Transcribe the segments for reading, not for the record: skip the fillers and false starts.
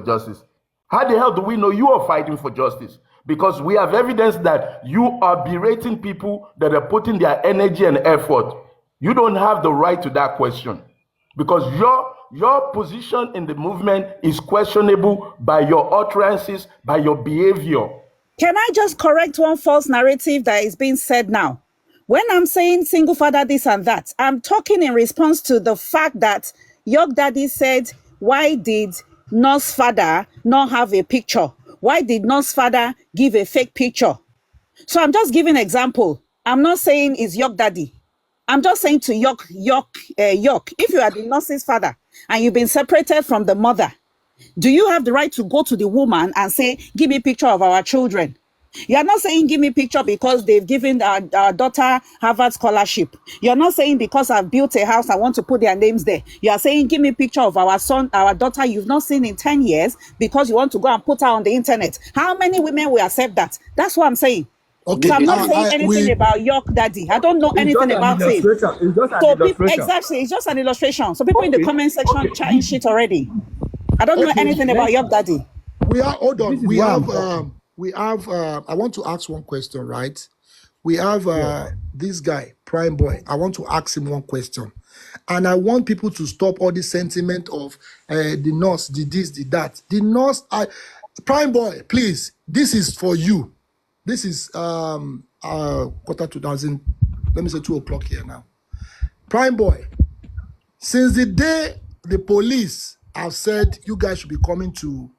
justice? How the hell do we know you are fighting for justice? Because we have evidence that you are berating people that are putting their energy and effort. You don't have the right to that question because your position in the movement is questionable by your utterances, by your behavior. Can I just correct one false narrative that is being said now? When I'm saying single father this and that, I'm talking in response to the fact that York Daddy said, why did North's father not have a picture? Why did North's father give a fake picture? So I'm just giving an example. I'm not saying it's York Daddy. I'm just saying to York, if you are the North's father and you've been separated from the mother, do you have the right to go to the woman and say, give me a picture of our children? You're not saying give me a picture because they've given our daughter Harvard scholarship. You're not saying because I've built a house, I want to put their names there. You're saying give me a picture of our son, our daughter you've not seen in 10 years because you want to go and put her on the internet. How many women will accept that? That's what I'm saying. Okay, So I'm not saying anything about York Daddy. I don't know anything about him. So people, exactly, it's just an illustration. So people in the comment section chatting shit already. I don't know anything about York Daddy. Hold on. We have I want to ask one question, right? We have this guy, Prime Boy. I want to ask him one question. And I want people to stop all this sentiment of the nurse, the this, the that. The nurse, Prime Boy, please, this is for you. This is quarter 2000, let me say 2 o'clock here now. Prime Boy, since the day the police have said you guys should be coming to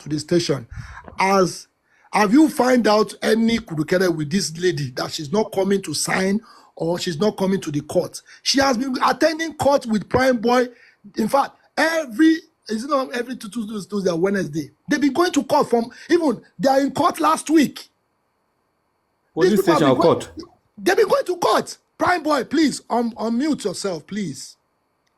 the station, have you find out any kurukere with this lady that she's not coming to sign or she's not coming to the court? She has been attending court with Prime Boy. In fact, every Tuesday or Wednesday. They've been going to court they are in court last week. Police station or court? They've been going to court. Prime Boy, please, unmute yourself, please.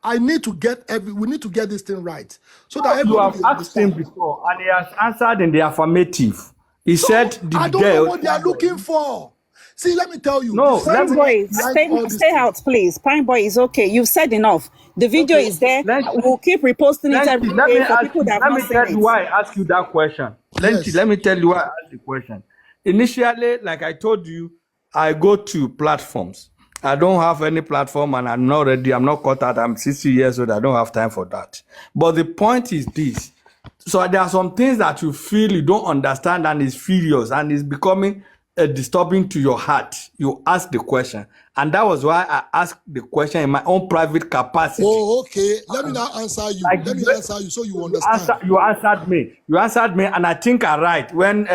We need to get this thing right. So that you have asked him before and he has answered in the affirmative. He said I don't know what they are looking for. See, let me tell you. No, Prime Boy, stay out, please. Prime Boy is okay. You've said enough. The video is there. We'll keep reposting it every day for people that have not seen it. Let me tell you why I asked you that question. Let me tell you why I asked the question. Initially, like I told you, I go to platforms. I don't have any platform and I'm not ready. I'm not caught out. I'm 60 years old. I don't have time for that. But the point is this. So there are some things that you feel you don't understand and it's furious and it's becoming disturbing to your heart. You ask the question. And that was why I asked the question in my own private capacity. Oh, okay. Let me now answer you. Let me answer you so you understand. You answered me and I think I'm right. When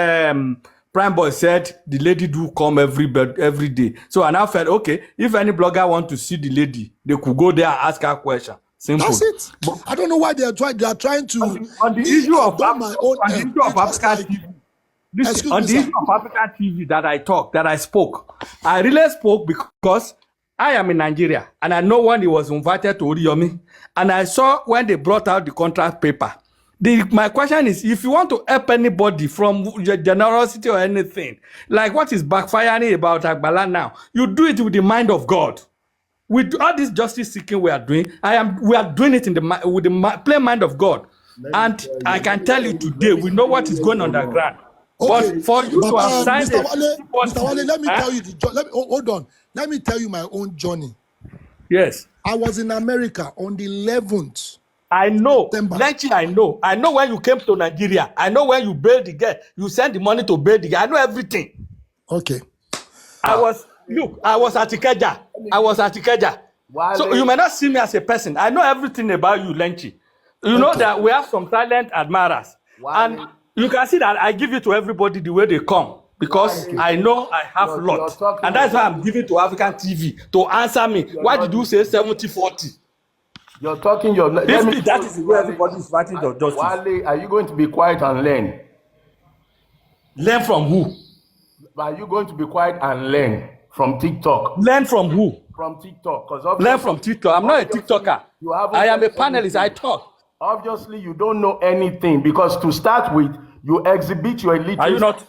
Prime Boy said the lady do come every day. So I now felt, okay, if any blogger want to see the lady, they could go there and ask her question. Simple. That's it. But I don't know why they are trying to on the issue of African TV. Listen, on the issue of African TV that I spoke, I really spoke because I am in Nigeria and I know when he was invited to Oriyomi and I saw when they brought out the contract paper. My question is, if you want to help anybody from your generosity or anything, like what is backfiring about Agbala now, you do it with the mind of God. With all this justice seeking we are doing, we are doing it with the plain mind of God. And I can tell you today, we know what is going on the ground. Okay. But for you to have signed Mr. Wale, let me tell you hold on. Let me tell you my own journey. Yes. I was in America on the 11th. I know. Lenchi, I know. I know when you came to Nigeria. I know when you bailed the girl. You sent the money to bail the girl. I know everything. Okay. I was at Ikeja. So you may not see me as a person. I know everything about you, Lenchi. You know that we have some silent admirers. And you can see that I give it to everybody the way they come. Because I know I have a lot. And that's why I'm giving to African TV to answer me. Why did you say 70-40? You're talking that is the way everybody is fighting for justice. Wale, are you going to be quiet and learn? Learn from who? Are you going to be quiet and learn from TikTok? Learn from who? From TikTok. Learn from TikTok. I'm not a TikToker. I am a panelist. I talk. Obviously, you don't know anything because to start with, you exhibit your illiteracy.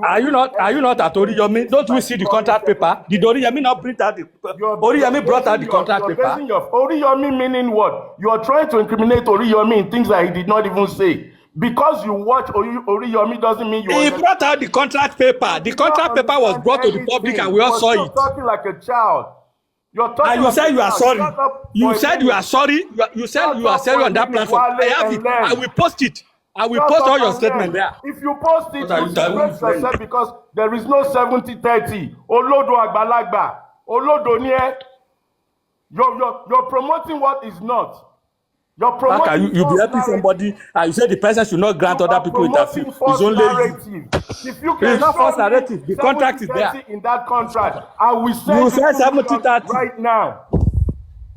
Are you not at Oriyomi? Don't we see the contract paper? Did Oriyomi not bring out Oriyomi brought out the contract paper? Oriyomi meaning what? You are trying to incriminate Oriyomi in things that he did not even say. Because you watch Oriyomi doesn't mean you He understand. brought out the contract paper. The contract paper was brought to the public and we all saw You're it. talking like a child. You're talking And you like said a you are child. sorry. Shut up You for a said you minute. are sorry. You said Shut you are up sorry for on a that minute, platform. Wale, I have and it. learn. I will post it. I will Shut post up all your and statement learn. there. If you post it, What are you you telling disgrace me? yourself because there is no 70-30. Olodo Agbalagba. Olodo nie. You're promoting what is not. You're How promoting can you be false helping narrative. somebody and you say the person should not grant You other are people interview? promoting false It's only you. narrative. If you It can is not false show me narrative. The contract is there. 70-30 in that contract, I will You send said you 2 million 70-30. right now.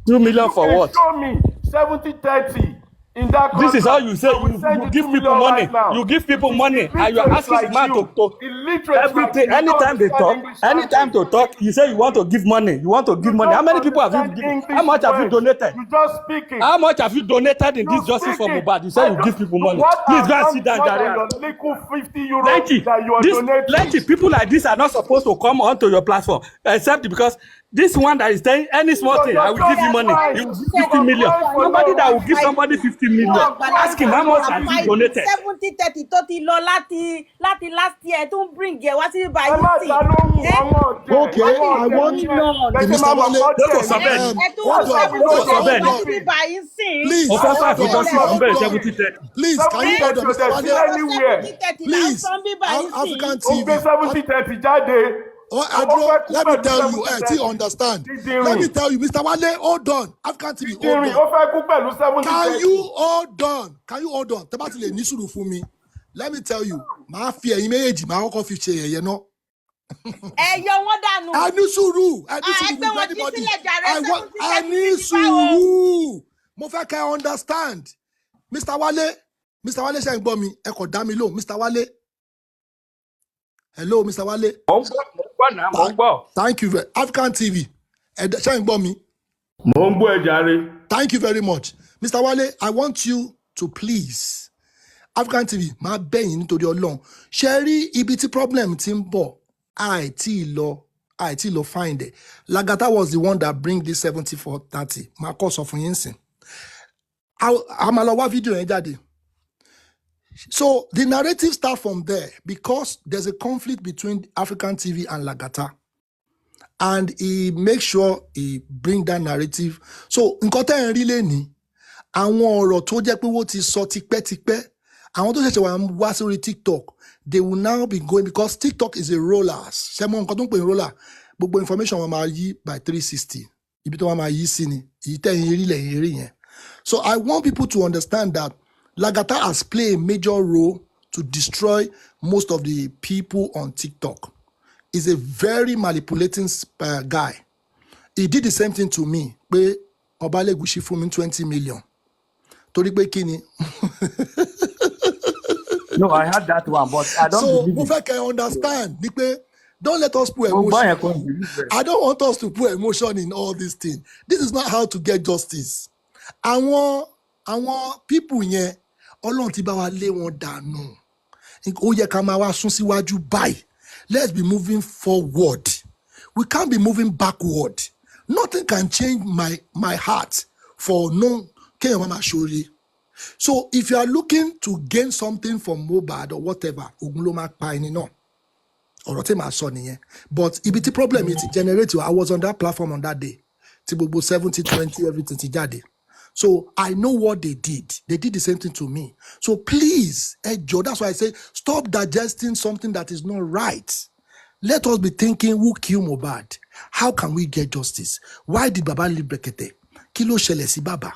2 million You for can what? show me 70-30 in that contract. This is how you say I will you send give 2 people million money. right now. You give people It is money and you are illiterates asking like the man you. to Illiterates like everything. you. You don't Anytime they understand talk, English anytime to language. talk, you say you want to give money. You want to give You money. How don't many people have you understand given? English How much have you words. donated? You just speaking. How much have you donated in You this justice for speaking. Mohbad? You say you give people money. Please go and sit down, More than Jare. your little 50 euro Plenty. that you are donating. Plenty people like this are not supposed to come onto your platform, except because this one that is saying any small thing, I will give you money. He will give 50 million. Somebody that will give somebody 50 million. Ask him how much have you donated. 70-30 tó ti lọ láti last year tó ń bring ẹ wá sí Ẹ báyìí má sí. dá lóhùn àwọn ọ̀jẹ̀. Okay, Àwọn I ọ̀jẹ̀ want nìyẹn. Lord. Bẹ́ẹ̀ ṣe Mr. máa mọ̀ Wale, kọ́ Don't jẹ̀ sọ bẹ́ẹ̀ nìyẹn. ni. Ẹ tó hold ń on, seventy hold on, thirty hold lọ on. sí báyìí sí. Please, Ọ̀fẹ́ hold five on, justice hold ń bẹ̀rẹ̀ on. 70-30. Please, can you hold on, Mr. Wale? Anywhere. 70-30 là ń Please, sọ bí báyìí sí. African Ó gbé TV. 70-30 jáde. Oh, Ó Adro, fẹ́ kú let me pẹ̀lú tell you, 70-30. understand. Dídìrín. Let me tell you, Mr. Wale, hold on. African TV, hold Dídìrín. Ó on. fẹ́ kú pẹ̀lú 70-30. Can you hold on? Can you hold on? Tẹ́bá ti lè ní sùúrù fún mi. Let me tell you, màá fi ẹ̀yin méjèèjì, màá kọ́kọ́ fi ṣe ẹ̀yẹ náà. Ẹ yọ wọ́n dànù. I ní sùúrù. I ní Ah, sùúrù ẹgbẹ́ with wọn ti anybody. sílẹ̀ jàre, I 70-30 ní ti báwo? sùúrù. Mo fẹ́ kẹ́ ẹ understand. Mr. Wale ṣe ń gbọ́ mi. Ẹ kò dá mi lóhùn. Mr. Wale. Hello, Mr. Wale. Mo ń gbọ́ náà, mo ń gbọ́. Thank you very African TV. Ṣé ń gbọ́ mi? Mo ń gbọ́ ẹ jàre. Thank you very much. Mr. Wale, I want you to please. African TV, máa bẹ̀yìn nítorí Ọlọ́run. Ṣé rí ibi tí problem ti ń bọ̀? Àìtí lọ find it. Lagata was the one that bring this 74-30. Máa kọ́ sọ fún yín sìn. A máa lọ wá fídíò yẹn jáde. So the narrative start from there because there's a conflict between African TV and Lagata. And he makes sure he bring that narrative. So nǹkan tẹ́ ẹ̀ ń rí lẹ́ni, àwọn ọ̀rọ̀ tó jẹ́ pé wọ́n ti sọ tipẹ́tipẹ́, àwọn tó ṣẹ̀ṣẹ̀ wá sórí TikTok, they will now be going because TikTok is a roller. Ṣé mo nǹkan tó ń pè ní roller? Gbogbo information wọn máa yí by 360. Ibi tó wọn máa yí sí ni, èyí tẹ́yìn rí lẹ́yìn rí yẹn. So I want people to understand that Lagata has played a major role to destroy most of the people on TikTok. He's a very manipulating guy. He did the same thing to me. Pé Ọbalẹ́gùṣì fún mi 20 million. Torí pé kí ni? No, I had that one, but I don't So, believe mo it. fẹ́ kẹ́ understand ni pé don't let us put Mo gbọ́ emotion. yẹn kò ń believe it. I don't want us to put emotion in all these things. This is not how to get justice. Àwọn people yẹn, Ọlọ́run ti bá wa lé wọn dànù. Ó yẹ ká máa wá sún síwájú báyìí. Let's be moving forward. We can't be moving backward. Nothing can change my heart for no kéèyàn má máa ṣoore. So if you are looking to gain something from Mohbad or whatever, ogun ló máa pa ẹni náà. Ọ̀rọ̀ tí màá sọ nìyẹn. But ibi tí problem yìí ti generate, I was on that platform on that day. Tí gbogbo 70-20 everything ti jáde. So I know what they did. They did the same thing to me. So please, Joe, that's why I say stop digesting something that is not right. Let us be thinking, who killed Mohbad? How can we get justice? Why did Baba leave Brekete? Kí ló ṣẹlẹ̀ sí Baba?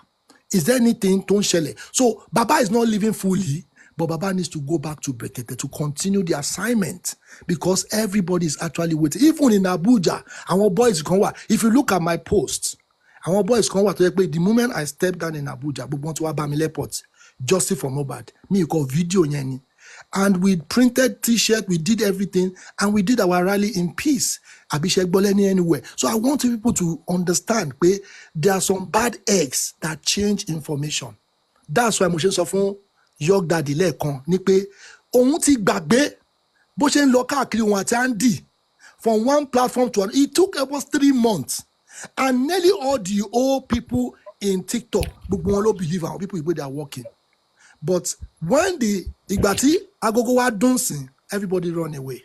Is there anything tó ń ṣẹlẹ̀? So Baba is not living fully, but Baba needs to go back to Brekete to continue the assignment because everybody is actually waiting. Even in Abuja, our boys kan wà. If you look at my posts, our boys kan wà tó yẹ pé the moment I step down in Abuja, gbogbo wọn ti wá bá mi airport, justice for Mohbad. Mi kọ video yẹn ni. And we printed t-shirt, we did everything, and we did our rally in peace. Abhishek Boleni anywhere. So I want people to understand that there are some bad eggs that change information. That's why mo ṣe sọ fún York Daddy lẹ́ẹ̀kan ni pé òun ti gbàgbé bó ṣe ń lọ káàkiri òun àti Andy from one platform to another. It took almost 3 months. And nearly all the old people in TikTok, gbogbo wọn ló believe àwọn people wey they are working. But when the Igbati Agogo wa dancing, everybody run away.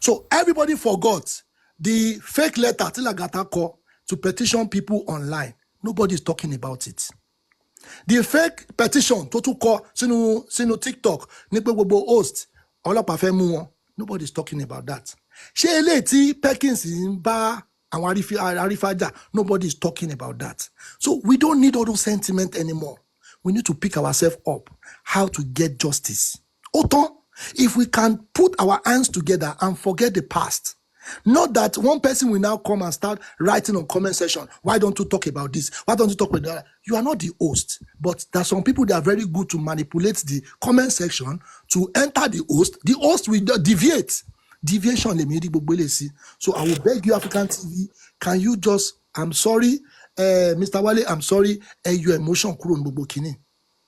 So everybody forgot the fake letter Tilagata call to petition people online. Nobody's talking about it. The fake petition to call sinu TikTok nípe gbogbo host ọlọ́pàá fẹ́ mú wọn. Nobody's talking about that. Ṣé eléyìí tí Perkins ń bá àwọn arífájà? Nobody's talking about that. So we don't need all those sentiments anymore. We need to pick ourselves up how to get justice. Autant, if we can put our hands together and forget the past, not that one person will now come and start writing on comment section. Why don't you talk about this? Why don't you talk about that? You are not the host, but there are some people that are very good to manipulate the comment section to enter the host. The host will deviate. Deviation. So I will beg you, African TV, can you just, I'm sorry, Mr. Wale, I'm sorry, your emotion,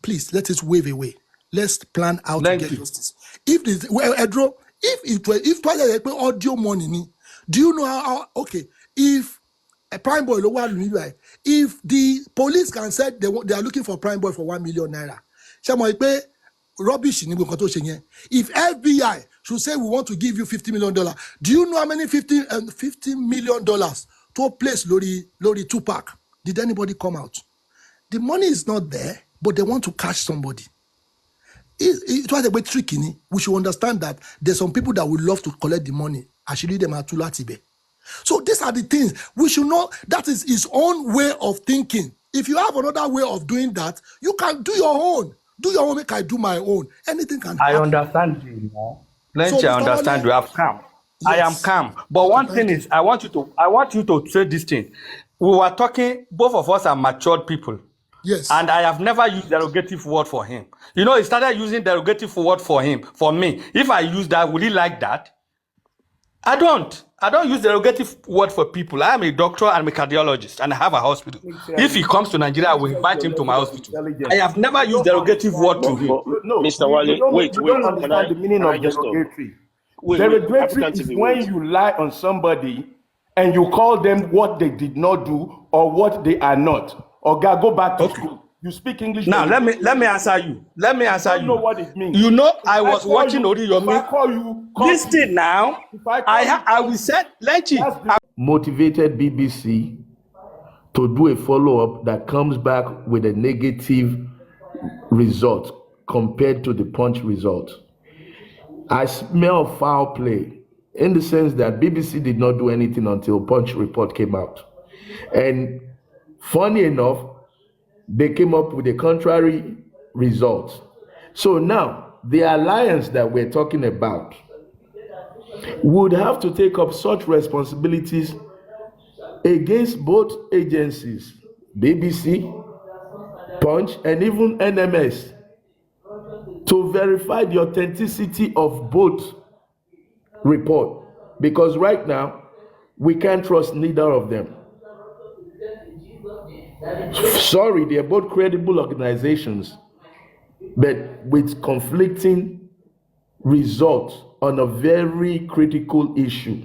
please let it wave away. Let's plan out to get justice. If this, Edro, if twice audio money, do you know how okay, if a prime boy, if the police can say they are looking for prime boy for 1 million naira, rubbish. If FBI should say we want to give you $50 million, do you know how many $50 million to place Lori Tupac? Did anybody come out? The money is not there, but they want to catch somebody. It was a bit tricky. We should understand that there's some people that would love to collect the money. Actually, them are Tulatibe. So these are the things we should know. That is his own way of thinking. If you have another way of doing that, you can do your own. Do your own, make I do my own. Anything can happen. I understand you now. Plenty, So, I Mr. understand Wale, you. I'm calm. I am yes. calm. But one Thank thing you. is, I want you to say this thing. We were talking, both of us are matured people. Yes. And I have never used derogative word for him. You know, he started using derogative word for him, for me. If I use that, will he like that? I don't use derogative word for people. I am a doctor and a cardiologist, and I have a hospital. If he comes to Nigeria, I will invite him to my hospital. I have never used derogative word to him. No, Mr. Wale, you don't wait, understand the meaning can I of just stop? derogatory. Wait, Derogatory African is TV, when wait. you lie on somebody and you call them what they did not do or what they are not. Or go back to school. You speak English. Now let me answer you. Let me answer I don't you. know what it means. You know, I If was call watching you, if I Oriyomi. call you, This thing now, If I call you, I will say, Lechi. that's the motivated BBC to do a follow-up that comes back with a negative result compared to the Punch result. I smell foul play in the sense that BBC did not do anything until Punch report came out. And funny enough, they came up with a contrary result. So now, the alliance that we're talking about would have to take up such responsibilities against both agencies, BBC, Punch, and even NMS, to verify the authenticity of both report. Because right now, we can't trust neither of them. Sorry, they are both credible organizations, but with conflicting results on a very critical issue.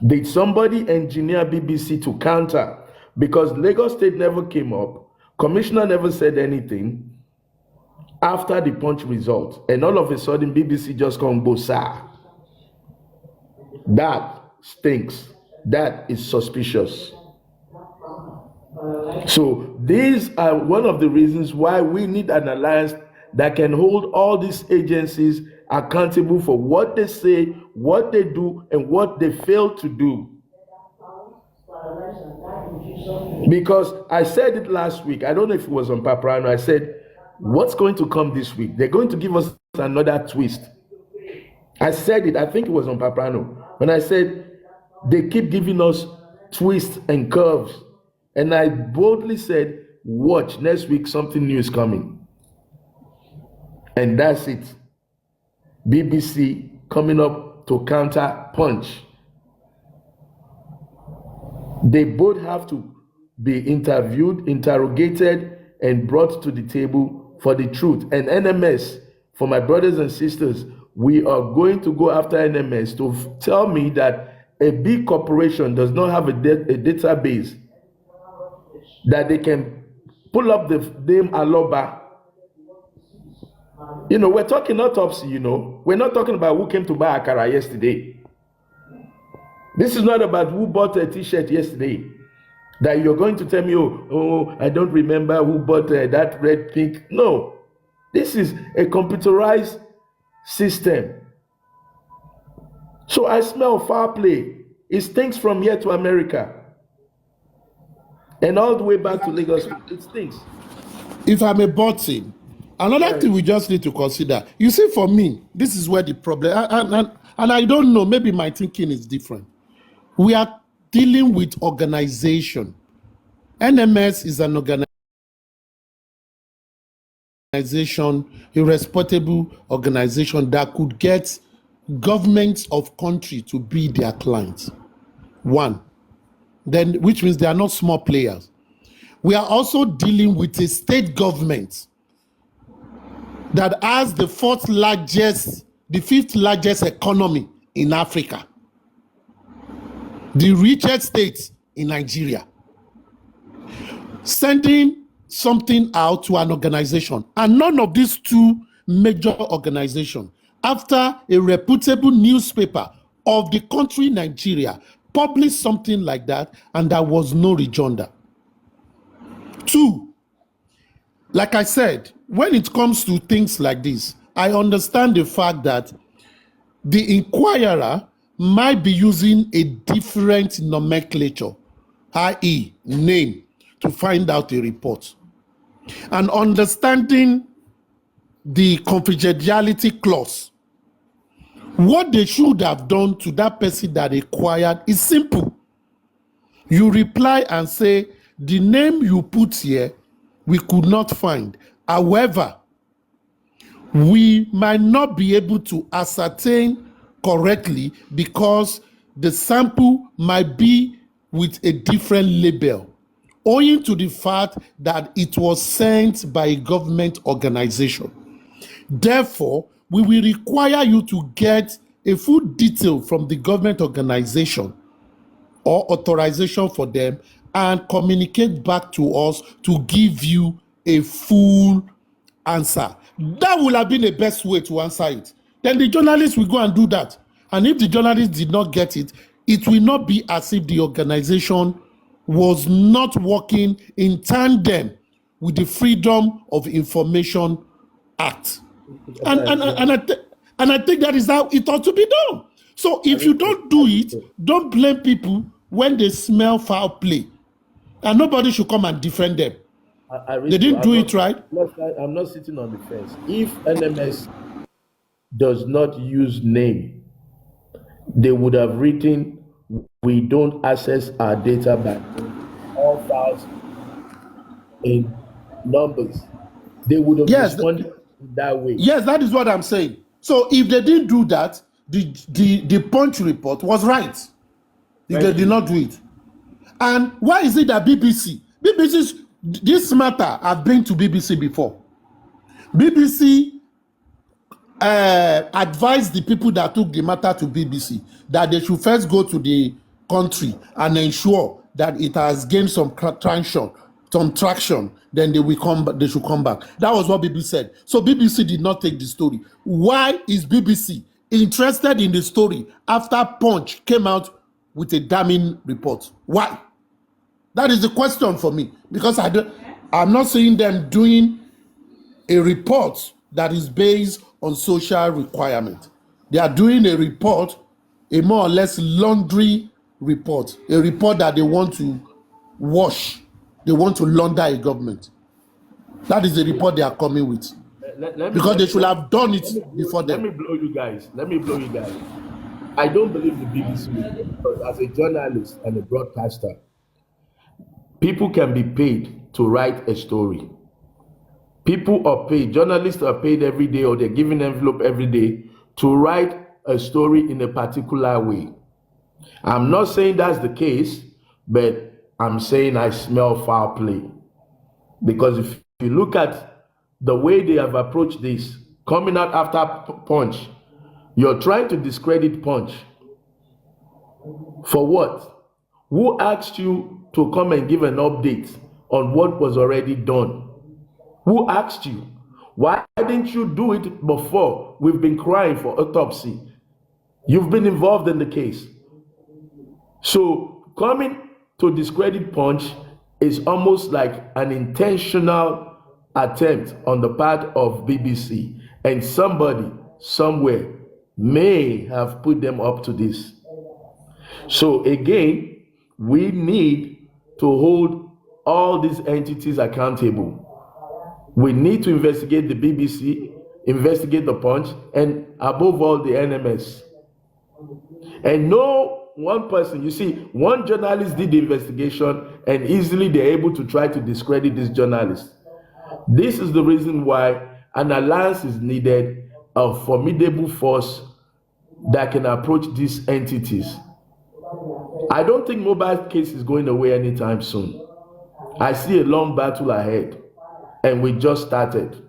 Did somebody engineer BBC to counter? Because Lagos State never came up, Commissioner never said anything after the Punch result, and all of a sudden BBC just come go sir. That stinks. That is suspicious. So these are one of the reasons why we need an alliance that can hold all these agencies accountable for what they say, what they do, and what they fail to do. Because I said it last week, I don't know if it was on Paprano, I said, what's going to come this week? They're going to give us another twist. I said it, I think it was on Paprano, when I said they keep giving us twists and curves. And I boldly said, watch, next week something new is coming. And that's it. BBC coming up to counter Punch. They both have to be interviewed, interrogated, and brought to the table for the truth. And NMS, for my brothers and sisters, we are going to go after NMS to tell me that a big corporation does not have a database that they can pull up the name Aloba We're talking autopsy, We're not talking about who came to buy Akara yesterday. This is not about who bought a t-shirt yesterday. That you're going to tell me, oh, I don't remember who bought that red pink. No, this is a computerized system. So I smell foul play. It stinks from here to America. And all the way back to Lagos, it stinks. If I'm a button, another thing we just need to consider, you see, for me, this is where the problem, and I don't know, maybe my thinking is different. We are dealing with organization. NMS is an organization, a respectable organization that could get governments of country to be their clients. One, then which means they are not small players. We are also dealing with a state government that has the fifth largest economy in Africa, the richest state in Nigeria, sending something out to an organization, and none of these two major organizations, after a reputable newspaper of the country Nigeria published something like that, and there was no rejoinder. Two, like I said, when it comes to things like this, I understand the fact that the inquirer might be using a different nomenclature, i.e., name, to find out a report. And understanding the confidentiality clause, what they should have done to that person that acquired is simple. You reply and say, the name you put here, we could not find. However, we might not be able to ascertain correctly because the sample might be with a different label, owing to the fact that it was sent by a government organization. Therefore, we will require you to get a full detail from the government organization or authorization for them and communicate back to us to give you a full answer. That would have been the best way to answer it. Then the journalist will go and do that. And if the journalist did not get it, it will not be as if the organization was not working in tandem with the Freedom of Information Act. And I think that is how it ought to be done. So if you don't do it, don't blame people when they smell foul play. And nobody should come and defend them. They didn't do it right. I'm not sitting on the fence. If NMS does not use name, they would have written, we don't access our data by all files in numbers. They would have responded that way. Yes, that is what I'm saying. So if they didn't do that, the Punch report was right. If they did not do it. And why is it that this matter, I've been to BBC before. BBC advised the people that took the matter to BBC that they should first go to the country and ensure that it has gained some traction, then they should come back. That was what BBC said. So BBC did not take the story. Why is BBC interested in the story after Punch came out with a damning report? Why? That is the question for me, because I'm not seeing them doing a report that is based on social requirement. They are doing a report, a more or less laundry report, a report that they want to wash. They want to launder a government. That is the report they are coming with. Because they should have done it before them. Let me blow you guys. I don't believe the BBC, because as a journalist and a broadcaster, people can be paid to write a story. People are paid, journalists are paid every day, or they're given an envelope every day to write a story in a particular way. I'm not saying that's the case, but I'm saying I smell foul play. Because if you look at the way they have approached this, coming out after Punch, you're trying to discredit Punch. For what? Who asked you to come and give an update on what was already done? Who asked you? Why didn't you do it before? We've been crying for autopsy. You've been involved in the case. So coming to discredit Punch is almost like an intentional attempt on the part of BBC, and somebody somewhere may have put them up to this. So again, we need to hold all these entities accountable. We need to investigate the BBC, investigate the Punch, and above all, the NMS. And no one person, you see, one journalist did the investigation and easily they're able to try to discredit this journalist. This is the reason why an alliance is needed, a formidable force that can approach these entities. I don't think Mohbad's case is going away anytime soon. I see a long battle ahead, and we just started.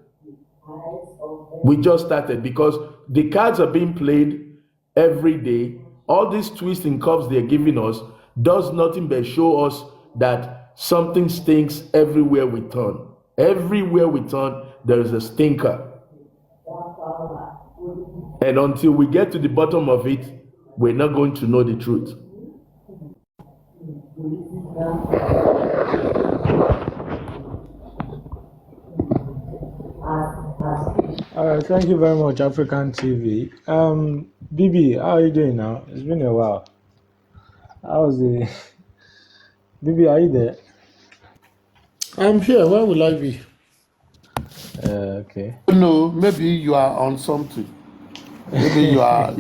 We just started because the cards are being played every day. All these twists and curves they're giving us does nothing but show us that something stinks everywhere we turn. Everywhere we turn, there is a stinker. And until we get to the bottom of it, we're not going to know the truth. Thank you very much, African TV. Bibi, how are you doing now? It's been a while. How's the Bibi? Are you there? I'm here. Where will I be? Okay. No, maybe you are on something. Maybe you are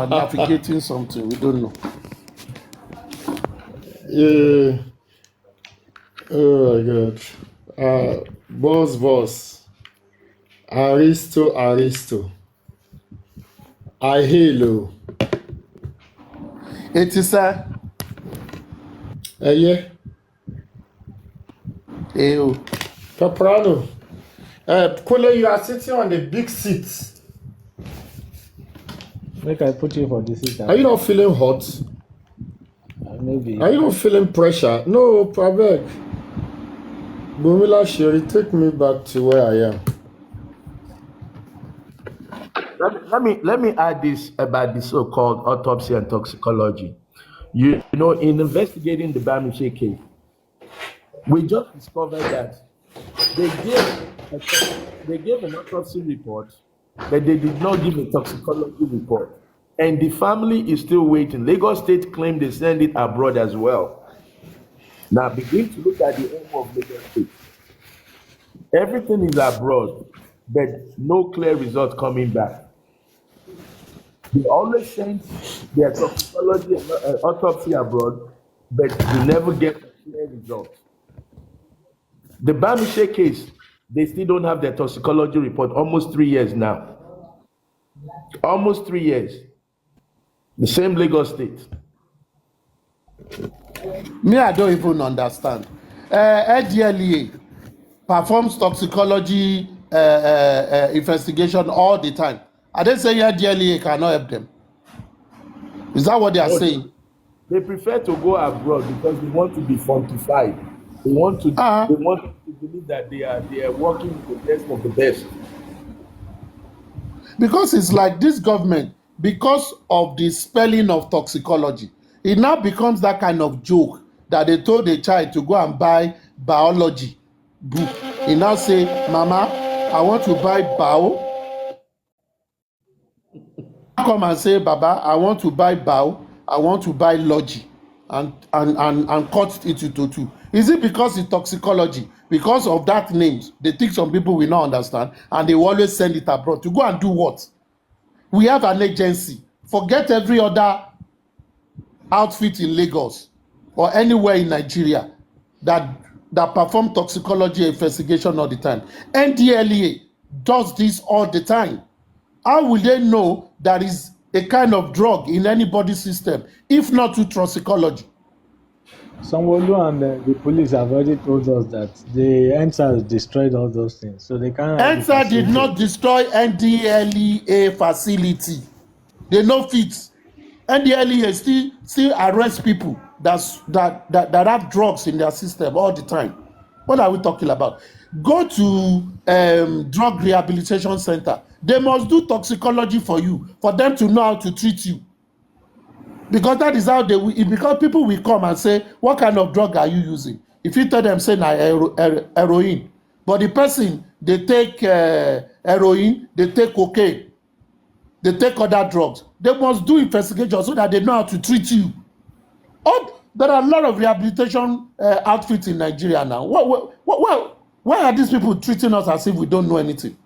navigating something. We don't know. Yeah. Oh my God. Boss. Aristo. I hello. It is Yeah. Ew. Paprano. Kule, you are sitting on the big seat. Make I put you for the seat. Are you not feeling hot? Maybe. Are you not feeling pressure? No, Prabek. Bumila Sherry, take me back to where I am. Let me add this about the so-called autopsy and toxicology. You know, in investigating the Bamuche case, we just discovered that they gave an autopsy report, but they did not give a toxicology report. And the family is still waiting. Lagos State claimed they send it abroad as well. Now begin to look at the aim of Lagos State. Everything is abroad, but no clear result coming back. They always send their toxicology and autopsy abroad, but you never get a clear result. The Bamuche case, they still don't have their toxicology report almost 3 years now. Almost 3 years. The same Lagos State. Me, I don't even understand. NDLEA performs toxicology investigation all the time. Are they saying NDLEA cannot help them? Is that what they are saying? They prefer to go abroad because they want to be fortified. They want to believe that they are working with the best of the best. Because it's like this government, because of the spelling of toxicology, it now becomes that kind of joke that they told a child to go and buy biology book. He now say, Mama, I want to buy bio. Come and say, Baba, I want to buy bio, I want to buy logi, and cut it into two. Is it because it's toxicology? Because of that names, they think some people will not understand, and they will always send it abroad to go and do what? We have an agency. Forget every other outfit in Lagos or anywhere in Nigeria that perform toxicology investigation all the time. NDLEA does this all the time. How will they know there is a kind of drug in anybody's system, if not through toxicology? Sanwo-Olu and the police have already told us that the NSAS destroyed all those things, so they can't. NSAS did not destroy NDLEA facility. They no fit. NDLEA still arrest people that have drugs in their system all the time. What are we talking about? go to drug rehabilitation center. They must do toxicology for you, for them to know how to treat you. Because that is how they will, because people will come and say, what kind of drug are you using? If you tell them, say, na heroin. But the person, they take heroin, they take cocaine, they take other drugs. They must do investigation so that they know how to treat you. There are a lot of rehabilitation outfits in Nigeria now. Why are these people treating us as if we don't know anything?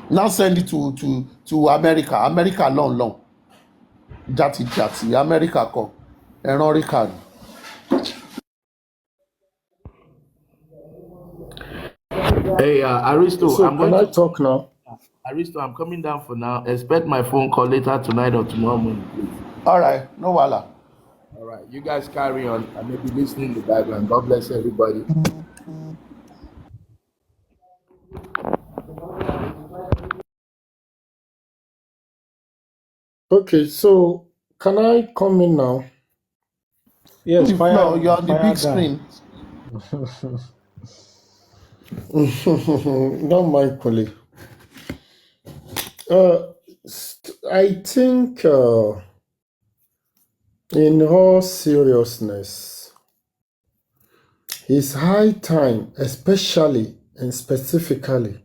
Now send it to America. America long. Jati, America come. Enorica. Hey, Aristo, So can I talk now? Aristo, I'm coming down for now. Expect my phone call later tonight or tomorrow morning, please. All right, no wala. All right, you guys carry on. I may be listening in the background. God bless everybody. Okay, so can I come in now? Yes, You're on the big screen. Not my colleague. I think, in all seriousness, it's high time, especially and specifically,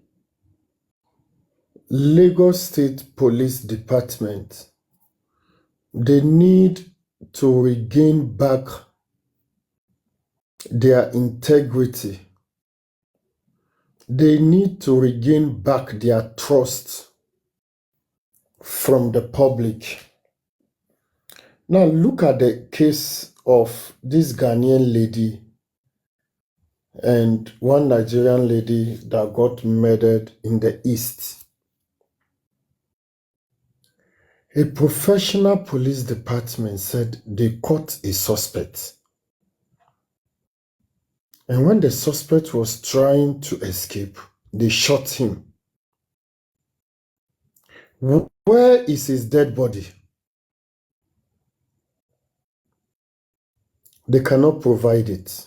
Lagos State Police Department, they need to regain back their integrity. They need to regain back their trust from the public. Now look at the case of this Ghanaian lady and one Nigerian lady that got murdered in the East. A professional police department said they caught a suspect. And when the suspect was trying to escape, they shot him. Where is his dead body? They cannot provide it.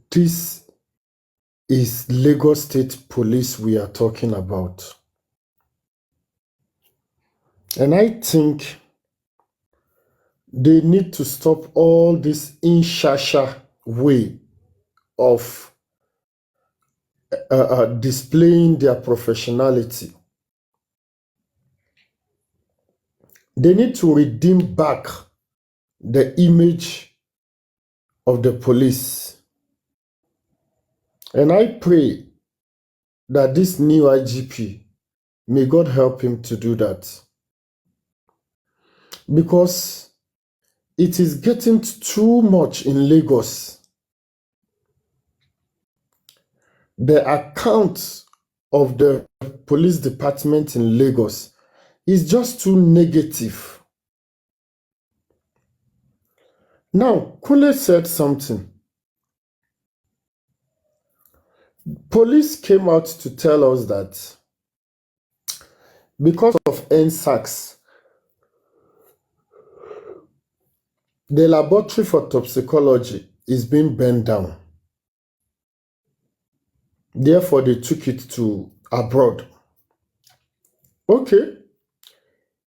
This is Lagos State Police we are talking about. And I think they need to stop all this inshasha way of displaying their professionality. They need to redeem back the image of the police. And I pray that this new IGP, may God help him to do that. Because it is getting too much in Lagos. The account of the police department in Lagos is just too negative. Now, Kule said something. Police came out to tell us that because of NSACs, the laboratory for toxicology is being burned down. Therefore, they took it to abroad. Okay.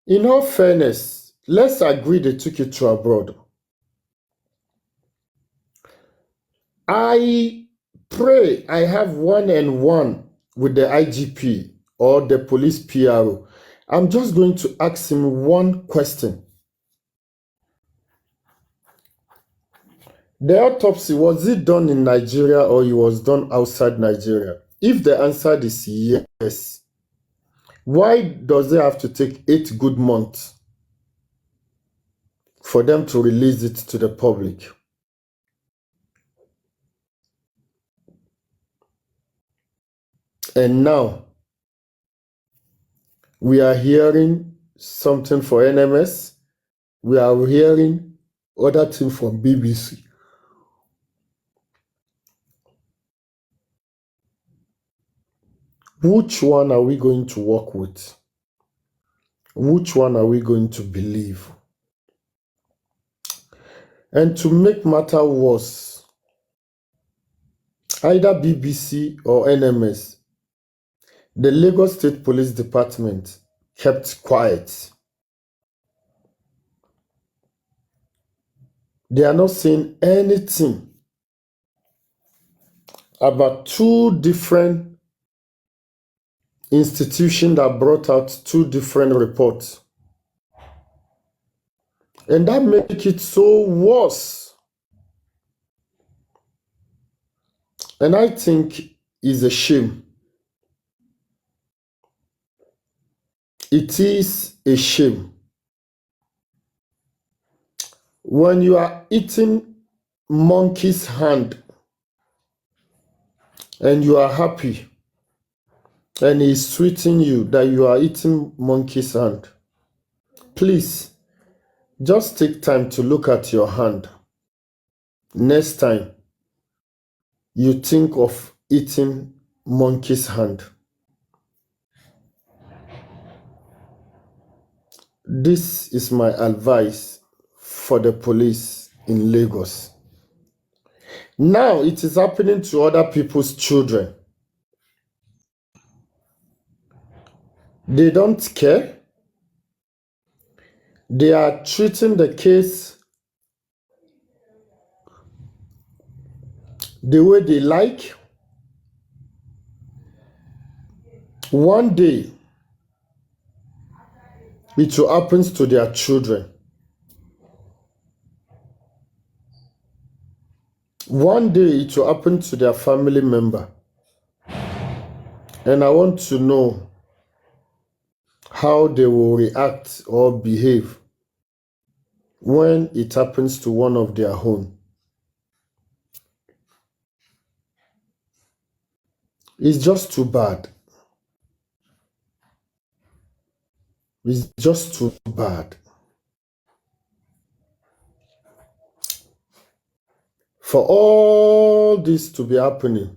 In all fairness, let's agree they took it to abroad. I pray I have one-on-one with the IGP or the police PRO. I'm just going to ask him one question. The autopsy, was it done in Nigeria or it was done outside Nigeria? If the answer is yes, why does it have to take 8 good months for them to release it to the public? And now, we are hearing something for NMS. We are hearing other things from BBC. Which one are we going to work with? Which one are we going to believe? And to make matter worse, either BBC or NMS, the Lagos State Police Department kept quiet. They are not saying anything about two different institutions that brought out two different reports. And that makes it so worse. And I think it's a shame. It is a shame. When you are eating monkey's hand and you are happy and he's treating you that you are eating monkey's hand, please just take time to look at your hand. Next time you think of eating monkey's hand. This is my advice for the police in Lagos. Now it is happening to other people's children. They don't care. They are treating the case the way they like. One day, it will happen to their children. One day, it will happen to their family member. And I want to know how they will react or behave when it happens to one of their own. It's just too bad. It's just too bad. For all this to be happening,